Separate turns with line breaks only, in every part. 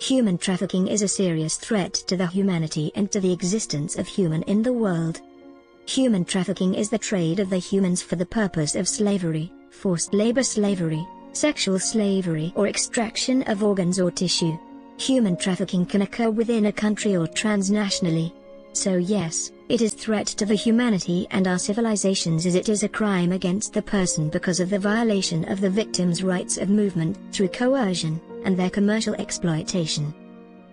Human trafficking is a serious threat to the humanity and to the existence of human in the world. Human trafficking is the trade of the humans for the purpose of slavery, forced labor slavery, sexual slavery or extraction of organs or tissue. Human trafficking can occur within a country or transnationally. So yes, it is a threat to the humanity and our civilizations as it is a crime against the person because of the violation of the victim's rights of movement through coercion, and their commercial exploitation.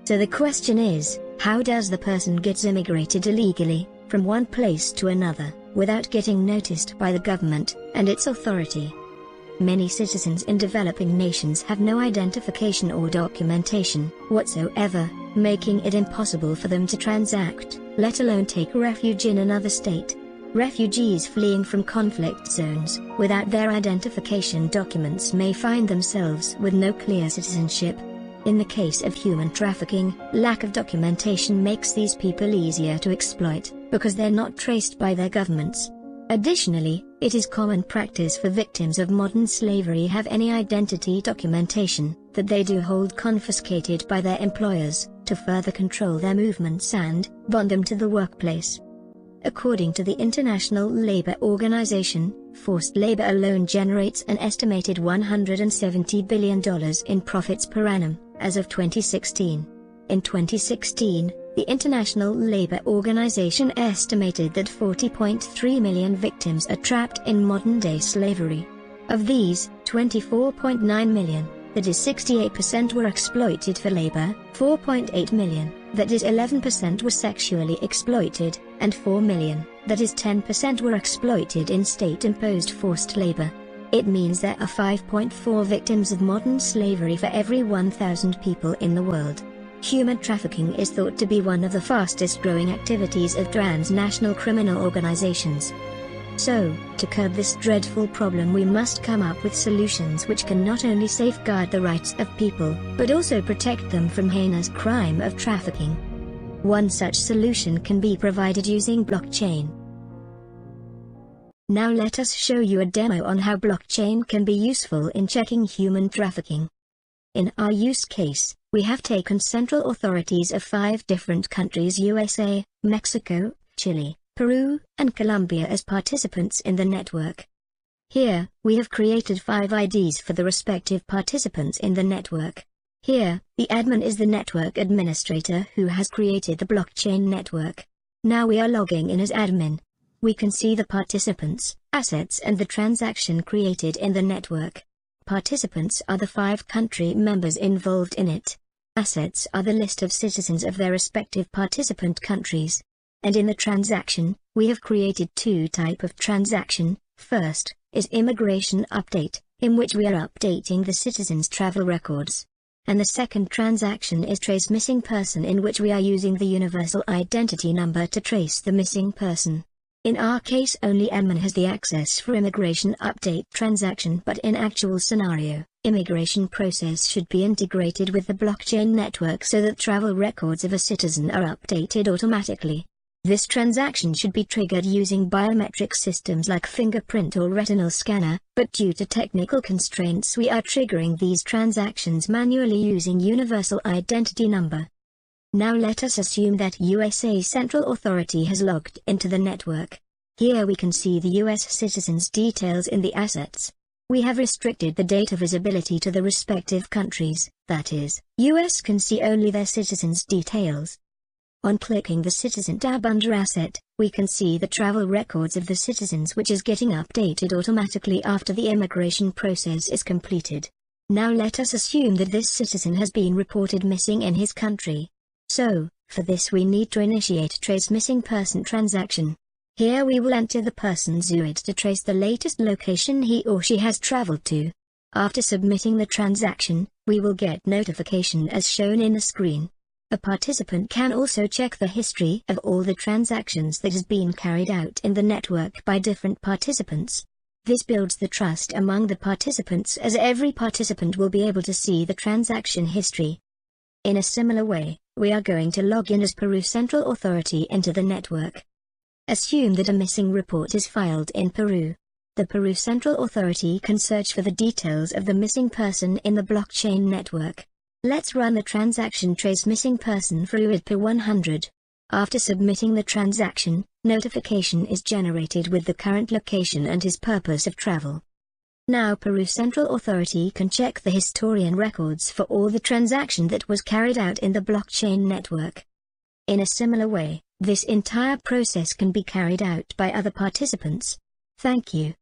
So the question is, how does the person get immigrated illegally, from one place to another, without getting noticed by the government and its authority? Many citizens in developing nations have no identification or documentation whatsoever, making it impossible for them to transact, let alone take refuge in another state. Refugees fleeing from conflict zones, without their identification documents may find themselves with no clear citizenship. In the case of human trafficking, lack of documentation makes these people easier to exploit, because they're not traced by their governments. Additionally, it is common practice for victims of modern slavery have any identity documentation that they do hold confiscated by their employers, to further control their movements and bond them to the workplace. According to the International Labour Organization, forced labor alone generates an estimated $170 billion in profits per annum, as of 2016. In 2016, the International Labour Organization estimated that 40.3 million victims are trapped in modern-day slavery. Of these, 24.9 million, that is 68%, were exploited for labor, 4.8 million, that is 11%, were sexually exploited, and 4 million, that is 10%, were exploited in state-imposed forced labor. It means there are 5.4 victims of modern slavery for every 1,000 people in the world. Human trafficking is thought to be one of the fastest-growing activities of transnational criminal organizations. So, to curb this dreadful problem, we must come up with solutions which can not only safeguard the rights of people, but also protect them from heinous crime of trafficking. One such solution can be provided using blockchain. Now let us show you a demo on how blockchain can be useful in checking human trafficking. In our use case, we have taken central authorities of 5 different countries: USA, Mexico, Chile, Peru, and Colombia as participants in the network. Here, we have created 5 IDs for the respective participants in the network. Here, the admin is the network administrator who has created the blockchain network. Now we are logging in as admin. We can see the participants, assets and the transaction created in the network. Participants are the 5 country members involved in it. Assets are the list of citizens of their respective participant countries. And in the transaction, we have created 2 types of transaction. First, is immigration update, in which we are updating the citizen's travel records. And the second transaction is trace missing person, in which we are using the universal identity number to trace the missing person. In our case, only admin has the access for immigration update transaction, but in actual scenario, immigration process should be integrated with the blockchain network so that travel records of a citizen are updated automatically. This transaction should be triggered using biometric systems like fingerprint or retinal scanner, but due to technical constraints we are triggering these transactions manually using universal identity number. Now let us assume that USA Central Authority has logged into the network. Here we can see the US citizens' details in the assets. We have restricted the data visibility to the respective countries, that is, US can see only their citizens' details. On clicking the Citizen tab under Asset, we can see the travel records of the citizens, which is getting updated automatically after the immigration process is completed. Now let us assume that this citizen has been reported missing in his country. So, for this we need to initiate trace missing person transaction. Here we will enter the person's UID to trace the latest location he or she has traveled to. After submitting the transaction, we will get notification as shown in the screen. A participant can also check the history of all the transactions that has been carried out in the network by different participants. This builds the trust among the participants, as every participant will be able to see the transaction history. In a similar way, we are going to log in as Peru Central Authority into the network. Assume that a missing report is filed in Peru. The Peru Central Authority can search for the details of the missing person in the blockchain network. Let's run the transaction trace missing person through it per 100. After submitting the transaction, notification is generated with the current location and his purpose of travel. Now Peru Central Authority can check the historian records for all the transaction that was carried out in the blockchain network. In a similar way, this entire process can be carried out by other participants. Thank you.